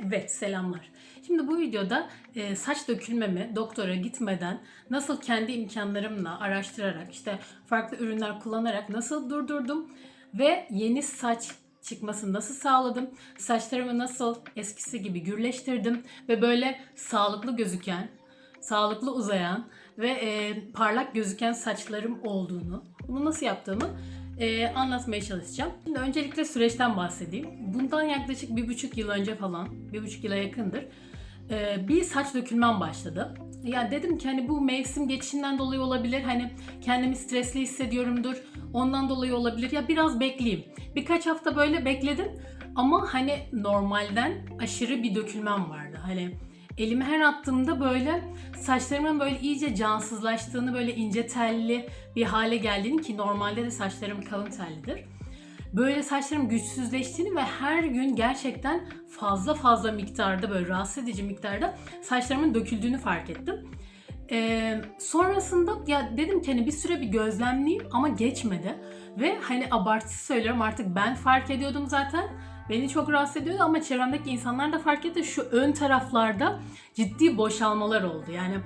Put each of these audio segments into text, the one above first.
Evet, selamlar. Şimdi bu videoda saç dökülmemi doktora gitmeden nasıl kendi imkanlarımla araştırarak işte farklı ürünler kullanarak nasıl durdurdum ve yeni saç çıkmasını nasıl sağladım, saçlarımı nasıl eskisi gibi gürleştirdim ve böyle sağlıklı gözüken, sağlıklı uzayan ve parlak gözüken saçlarım olduğunu, bunu nasıl yaptığımı anlatmaya çalışacağım. Şimdi öncelikle süreçten bahsedeyim. Bundan yaklaşık 1,5 yıl önce falan, 1,5 yıla yakındır bir saç dökülmem başladı. Yani dedim ki hani bu mevsim geçişinden dolayı olabilir. Hani kendimi stresli hissediyorumdur. Ondan dolayı olabilir. Ya biraz bekleyeyim. Birkaç hafta böyle bekledim. Ama hani normalden aşırı bir dökülmem vardı. Hani elimi her attığımda böyle saçlarımın böyle iyice cansızlaştığını, böyle ince telli bir hale geldiğini, ki normalde de saçlarım kalın tellidir. Böyle saçlarım güçsüzleştiğini ve her gün gerçekten fazla miktarda, böyle rahatsız edici miktarda saçlarımın döküldüğünü fark ettim. Sonrasında ya dedim ki hani bir süre bir gözlemleyeyim ama geçmedi. Ve hani abartısız söylüyorum, artık ben fark ediyordum zaten. Beni çok rahatsız ediyordu ama çevremdeki insanlar da fark etti. Şu ön taraflarda ciddi boşalmalar oldu. Yani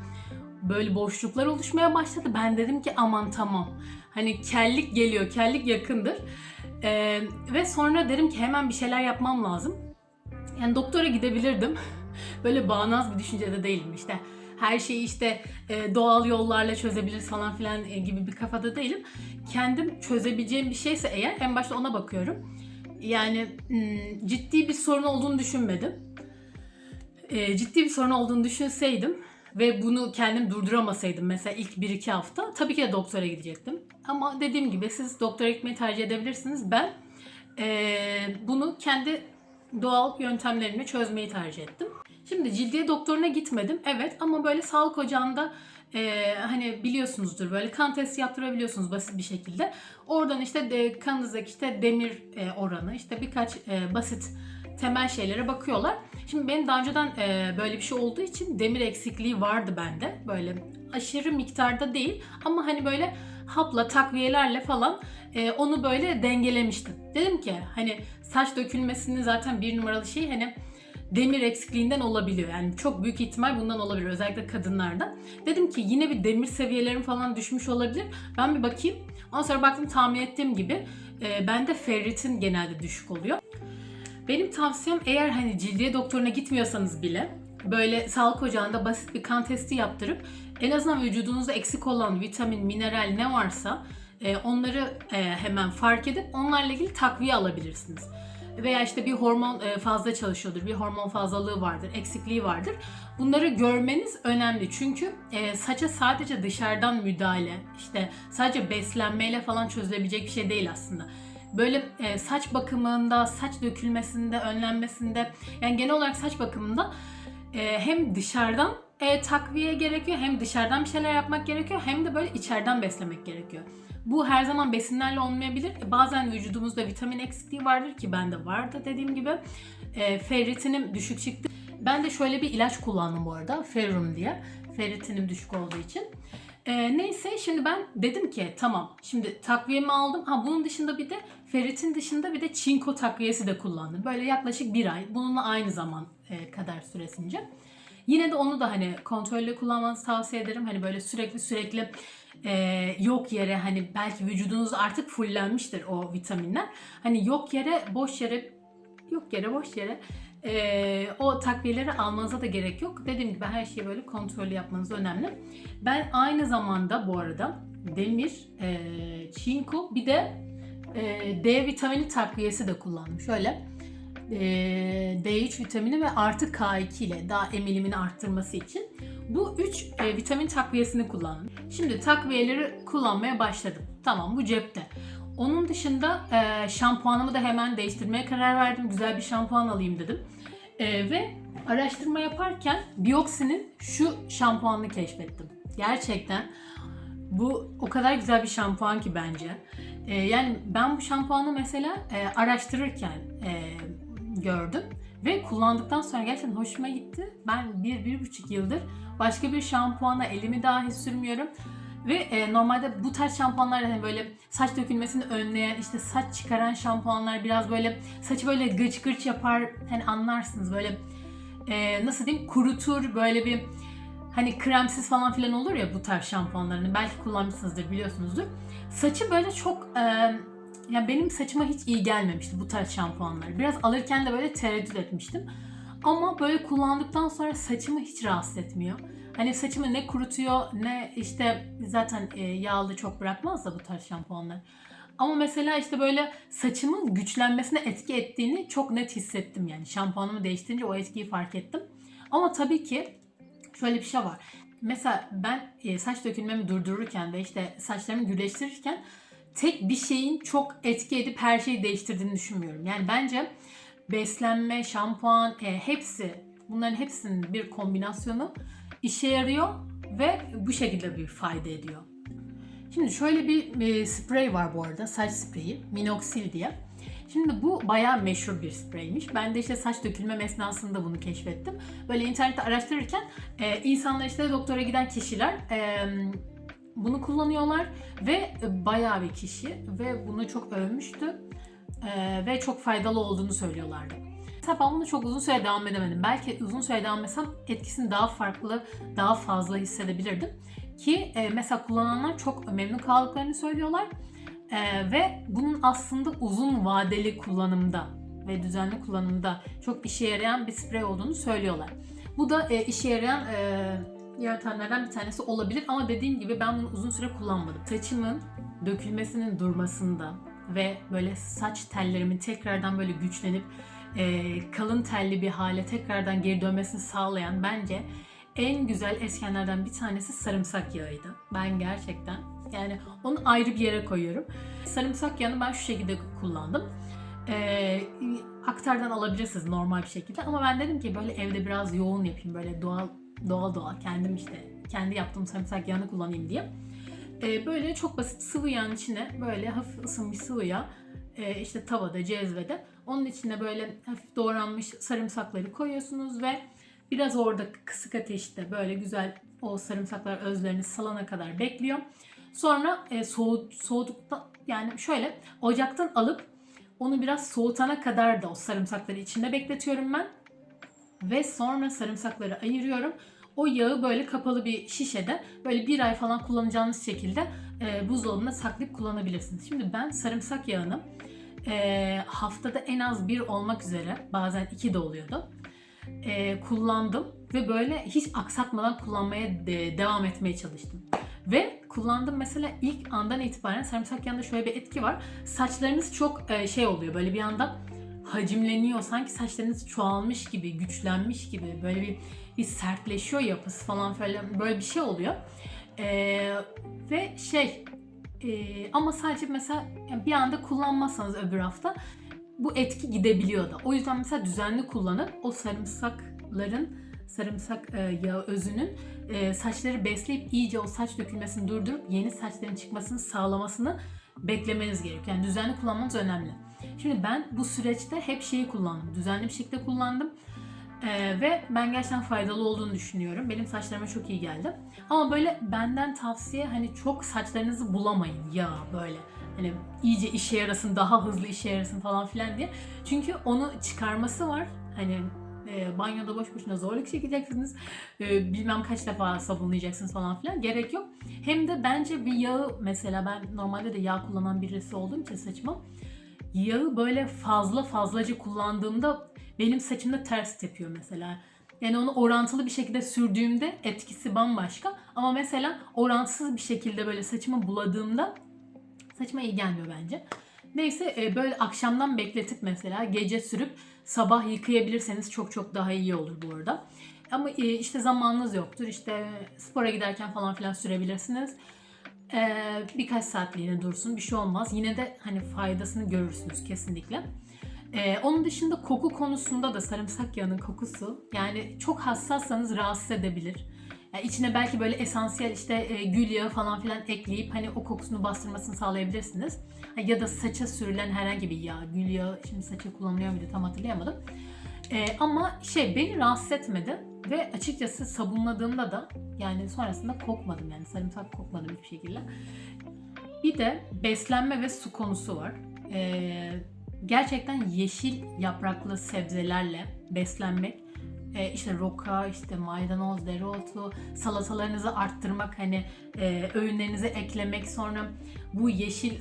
böyle boşluklar oluşmaya başladı. Ben dedim ki aman tamam. Hani kellik geliyor, kellik yakındır. Ve sonra dedim ki hemen bir şeyler yapmam lazım. Yani doktora gidebilirdim. Böyle bağnaz bir düşüncede değilim işte. Her şeyi işte doğal yollarla çözebiliriz falan filan gibi bir kafada değilim. Kendim çözebileceğim bir şeyse eğer en başta ona bakıyorum. Yani ciddi bir sorun olduğunu düşünmedim. Ciddi bir sorun olduğunu düşünseydim ve bunu kendim durduramasaydım mesela ilk 1-2 hafta tabii ki de doktora gidecektim. Ama dediğim gibi siz doktora gitmeyi tercih edebilirsiniz. Ben bunu kendi doğal yöntemlerimle çözmeyi tercih ettim. Şimdi cildiye doktoruna gitmedim, evet, ama böyle sağlık ocağında hani biliyorsunuzdur, böyle kan testi yaptırabiliyorsunuz basit bir şekilde. Oradan işte kanınızdaki işte demir oranı, işte birkaç basit temel şeylere bakıyorlar. Şimdi benim daha önceden böyle bir şey olduğu için demir eksikliği vardı bende. Böyle aşırı miktarda değil ama hani böyle hapla, takviyelerle falan onu böyle dengelemiştim. Dedim ki hani saç dökülmesinin zaten bir numaralı şey hani demir eksikliğinden olabiliyor. Yani çok büyük ihtimal bundan olabilir, özellikle kadınlarda. Dedim ki yine bir demir seviyelerim falan düşmüş olabilir. Ben bir bakayım. Ondan sonra baktım, tahmin ettiğim gibi bende ferritin genelde düşük oluyor. Benim tavsiyem, eğer hani cildiye doktoruna gitmiyorsanız bile böyle sağlık ocağında basit bir kan testi yaptırıp en azından vücudunuzda eksik olan vitamin, mineral ne varsa onları hemen fark edip onlarla ilgili takviye alabilirsiniz. Veya işte bir hormon fazla çalışıyordur, bir hormon fazlalığı vardır, eksikliği vardır. Bunları görmeniz önemli. Çünkü saça sadece dışarıdan müdahale, işte sadece beslenmeyle falan çözülebilecek bir şey değil aslında. Böyle saç bakımında, saç dökülmesinde, önlenmesinde, yani genel olarak saç bakımında hem dışarıdan takviye gerekiyor, hem dışarıdan bir şeyler yapmak gerekiyor, hem de böyle içeriden beslemek gerekiyor. Bu her zaman besinlerle olmayabilir. Bazen vücudumuzda vitamin eksikliği vardır, ki bende vardı dediğim gibi. Ferritinim düşük çıktı. Ben de şöyle bir ilaç kullandım bu arada, Ferrum diye. Ferritinim düşük olduğu için. Neyse, şimdi ben dedim ki tamam, şimdi takviyemi aldım. Bunun dışında bir de ferritin dışında bir de çinko takviyesi de kullandım. Böyle yaklaşık 1 ay. Bununla aynı zaman kadar süresince. Yine de onu da hani kontrollü kullanmanızı tavsiye ederim. Hani böyle sürekli yok yere, hani belki vücudunuz artık fullenmiştir o vitaminler. Hani yok yere boş yere o takviyeleri almanıza da gerek yok. Dediğim gibi her şeyi böyle kontrollü yapmanız önemli. Ben aynı zamanda bu arada demir, çinko, bir de D vitamini takviyesi de kullandım. Şöyle D3 vitamini ve artı K2 ile daha emilimini arttırması için bu 3 vitamin takviyesini kullandım. Şimdi takviyeleri kullanmaya başladım. Tamam, bu cepte. Onun dışında şampuanımı da hemen değiştirmeye karar verdim. Güzel bir şampuan alayım dedim. Ve araştırma yaparken Bioxy'nin şu şampuanını keşfettim. Gerçekten bu o kadar güzel bir şampuan ki bence. Yani ben bu şampuanı mesela araştırırken gördüm ve kullandıktan sonra gerçekten hoşuma gitti. Ben 1-1,5 yıldır başka bir şampuana elimi dahi sürmüyorum. Ve normalde bu tarz şampuanlar hani böyle saç dökülmesini önleyen, işte saç çıkaran şampuanlar biraz böyle saçı böyle gıç gıç yapar. Hani anlarsınız, böyle nasıl diyeyim, kurutur, böyle bir hani kremsiz falan filan olur ya bu tarz şampuanlarını. Belki kullanmışsınızdır, biliyorsunuzdur. Saçı böyle çok ya benim saçıma hiç iyi gelmemişti bu tarz şampuanlar. Biraz alırken de böyle tereddüt etmiştim. Ama böyle kullandıktan sonra saçımı hiç rahatsız etmiyor. Hani saçımı ne kurutuyor ne işte, zaten yağlı çok bırakmaz da bu tarz şampuanlar. Ama mesela işte böyle saçımın güçlenmesine etki ettiğini çok net hissettim yani. Şampuanımı değiştirince o etkiyi fark ettim. Ama tabii ki şöyle bir şey var. Mesela ben saç dökülmemi durdururken ve işte saçlarımı gürleştirirken tek bir şeyin çok etki edip her şeyi değiştirdiğini düşünmüyorum. Yani bence beslenme, şampuan, hepsi, bunların hepsinin bir kombinasyonu işe yarıyor ve bu şekilde bir fayda ediyor. Şimdi şöyle bir sprey var bu arada, saç spreyi, Minoxidil diye. Şimdi bu bayağı meşhur bir spreymiş. Ben de işte saç dökülmem esnasında bunu keşfettim. Böyle internette araştırırken insanlar, işte doktora giden kişiler bunu kullanıyorlar ve bayağı bir kişi ve bunu çok övmüştü ve çok faydalı olduğunu söylüyorlardı. Mesela ben bunu çok uzun süre devam edemedim. Belki uzun süre devam etsem etkisini daha farklı, daha fazla hissedebilirdim. Ki mesela kullananlar çok memnun kaldıklarını söylüyorlar. Ve bunun aslında uzun vadeli kullanımda ve düzenli kullanımda çok işe yarayan bir sprey olduğunu söylüyorlar. Bu da işe yarayan yöntemlerden bir tanesi olabilir ama dediğim gibi ben bunu uzun süre kullanmadım. Saçımın dökülmesinin durmasında ve böyle saç tellerimin tekrardan böyle güçlenip kalın telli bir hale tekrardan geri dönmesini sağlayan bence en güzel etkenlerden bir tanesi sarımsak yağıydı. Ben gerçekten yani onu ayrı bir yere koyuyorum. Sarımsak yağını ben şu şekilde kullandım. Aktardan alabilirsiniz normal bir şekilde ama ben dedim ki böyle evde biraz yoğun yapayım, böyle doğal kendim işte kendi yaptığım sarımsak yağını kullanayım diye. Böyle çok basit sıvı yağın içine böyle hafif ısınmış sıvı yağ, işte tavada, cezvede, onun içine böyle hafif doğranmış sarımsakları koyuyorsunuz ve biraz orada kısık ateşte böyle güzel o sarımsaklar özlerini salana kadar bekliyor. Sonra soğudukta, yani şöyle ocaktan alıp onu biraz soğutana kadar da o sarımsakları içinde bekletiyorum ben. Ve sonra sarımsakları ayırıyorum. O yağı böyle kapalı bir şişede böyle bir ay falan kullanacağınız şekilde buzdolabına saklayıp kullanabilirsiniz. Şimdi ben sarımsak yağını haftada en az bir olmak üzere, bazen 2 de oluyordu, kullandım ve böyle hiç aksatmadan kullanmaya devam etmeye çalıştım. Ve kullandım, mesela ilk andan itibaren sarımsak yağında şöyle bir etki var. Saçlarınız çok şey oluyor, böyle bir anda hacimleniyor. Sanki saçlarınız çoğalmış gibi, güçlenmiş gibi, böyle bir sertleşiyor yapısı falan, böyle bir şey oluyor. Ve ama sadece mesela bir anda kullanmazsanız öbür hafta bu etki gidebiliyor da. O yüzden mesela düzenli kullanıp o sarımsak yağı özünün saçları besleyip iyice o saç dökülmesini durdurup yeni saçların çıkmasını sağlamasını beklemeniz gerekiyor. Yani düzenli kullanmanız önemli. Şimdi ben bu süreçte hep şeyi kullandım. Düzenli bir şekilde kullandım. Ve ben gerçekten faydalı olduğunu düşünüyorum. Benim saçlarıma çok iyi geldi. Ama böyle benden tavsiye, hani çok saçlarınızı bulamayın ya böyle. Hani iyice işe yarasın, daha hızlı işe yarasın falan filan diye. Çünkü onu çıkarması var. Hani banyoda boş boşuna zorluk çekeceksiniz. Bilmem kaç defa sabunlayacaksınız falan filan. Gerek yok. Hem de bence bir yağı, mesela ben normalde de yağ kullanan birisi olduğum için saçıma, yağı böyle fazlaca kullandığımda benim saçımda ters tepiyor mesela. Yani onu orantılı bir şekilde sürdüğümde etkisi bambaşka. Ama mesela orantısız bir şekilde böyle saçımı buladığımda saçıma iyi gelmiyor bence. Neyse, böyle akşamdan bekletip mesela gece sürüp sabah yıkayabilirseniz çok daha iyi olur bu arada. Ama işte zamanınız yoktur. İşte spora giderken falan filan sürebilirsiniz. Birkaç saatliğine dursun, bir şey olmaz. Yine de hani faydasını görürsünüz kesinlikle. Onun dışında koku konusunda da sarımsak yağının kokusu, yani çok hassassanız rahatsız edebilir. Yani içine belki böyle esansiyel işte gül yağı falan filan ekleyip hani o kokusunu bastırmasını sağlayabilirsiniz. Ya da saça sürülen herhangi bir yağ, gül yağı şimdi saça kullanılıyor muydu tam hatırlayamadım. Ama beni rahatsız etmedi ve açıkçası sabunladığımda da yani sonrasında kokmadım, yani sarımsak kokmadım hiçbir şekilde. Bir de beslenme ve su konusu var. Gerçekten yeşil yapraklı sebzelerle beslenmek işte roka, işte maydanoz, dereotu, salatalarınızı arttırmak, hani öğünlerinize eklemek, sonra bu yeşil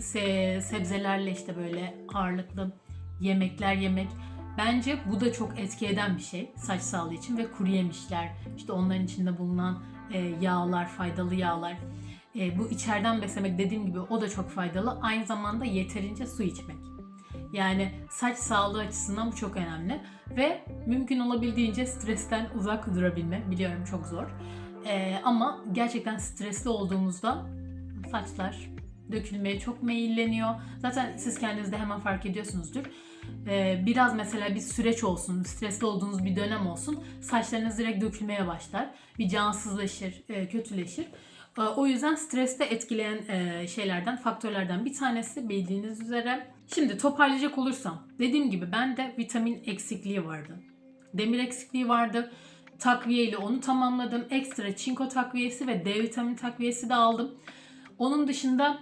sebzelerle işte böyle ağırlıklı yemekler yemek. Bence bu da çok etki eden bir şey saç sağlığı için ve kuru yemişler, işte onların içinde bulunan yağlar, faydalı yağlar. Bu içeriden beslemek dediğim gibi o da çok faydalı. Aynı zamanda yeterince su içmek. Yani saç sağlığı açısından bu çok önemli. Ve mümkün olabildiğince stresten uzak durabilme. Biliyorum çok zor. Ama gerçekten stresli olduğumuzda saçlar dökülmeye çok meyilleniyor. Zaten siz kendiniz de hemen fark ediyorsunuzdur. Biraz mesela bir süreç olsun, stresli olduğunuz bir dönem olsun, saçlarınız direkt dökülmeye başlar. Bir cansızlaşır, kötüleşir. O yüzden streste etkileyen şeylerden, faktörlerden bir tanesi bildiğiniz üzere. Şimdi toparlayacak olursam, dediğim gibi bende vitamin eksikliği vardı. Demir eksikliği vardı. Takviye ile onu tamamladım. Ekstra çinko takviyesi ve D vitamini takviyesi de aldım. Onun dışında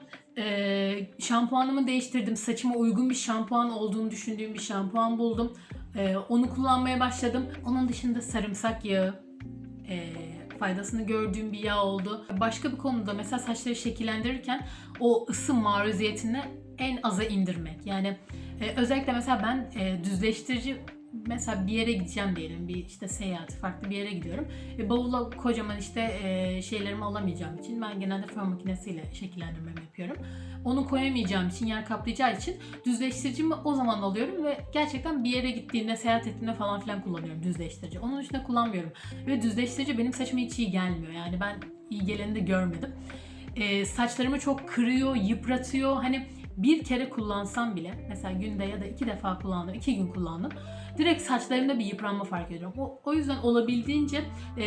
şampuanımı değiştirdim. Saçıma uygun bir şampuan olduğunu düşündüğüm bir şampuan buldum. Onu kullanmaya başladım. Onun dışında sarımsak yağı, faydasını gördüğüm bir yağ oldu. Başka bir konuda mesela saçları şekillendirirken o ısı maruziyetini en aza indirmek. Yani özellikle mesela ben düzleştirici, mesela bir yere gideceğim diyelim, bir işte seyahat, farklı bir yere gidiyorum. Bavulla kocaman işte şeylerimi alamayacağım için ben genelde fön makinesiyle şekillendirmemi yapıyorum. Onu koyamayacağım için, yer kaplayacağı için düzleştiricimi o zaman alıyorum ve gerçekten bir yere gittiğimde, seyahat ettiğimde falan filan kullanıyorum düzleştirici. Onun dışında kullanmıyorum. Ve düzleştirici benim saçıma hiç iyi gelmiyor. Yani ben iyi geleni de görmedim. Saçlarımı çok kırıyor, yıpratıyor. Hani bir kere kullansam bile, mesela günde ya da 2 defa kullandım, 2 gün kullandım. Direkt saçlarımda bir yıpranma fark ediyorum. O yüzden olabildiğince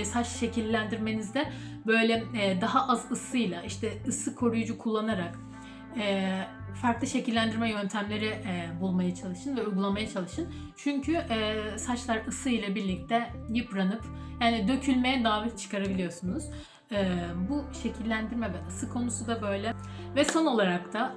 saç şekillendirmenizde böyle daha az ısıyla, işte ısı koruyucu kullanarak farklı şekillendirme yöntemleri bulmaya çalışın ve uygulamaya çalışın. Çünkü saçlar ısı ile birlikte yıpranıp yani dökülmeye davet çıkarabiliyorsunuz. Bu şekillendirme ve ısı konusu da böyle. Ve son olarak da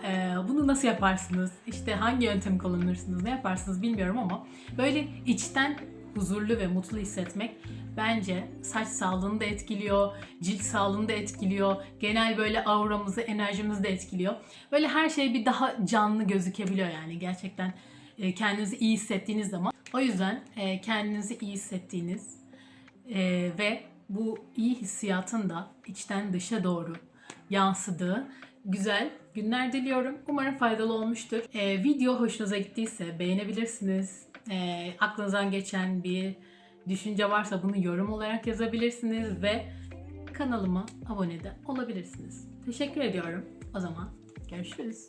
bunu nasıl yaparsınız? İşte hangi yöntemi kullanırsınız? Ne yaparsınız bilmiyorum ama böyle içten huzurlu ve mutlu hissetmek bence saç sağlığını da etkiliyor, cilt sağlığını da etkiliyor, genel böyle auramızı, enerjimizi de etkiliyor. Böyle her şey bir daha canlı gözükebiliyor yani gerçekten kendinizi iyi hissettiğiniz zaman. O yüzden kendinizi iyi hissettiğiniz ve bu iyi hissiyatın da içten dışa doğru yansıdığı güzel günler diliyorum. Umarım faydalı olmuştur. Video hoşunuza gittiyse beğenebilirsiniz. Aklınızdan geçen bir düşünce varsa bunu yorum olarak yazabilirsiniz ve kanalıma abone de olabilirsiniz. Teşekkür ediyorum. O zaman görüşürüz.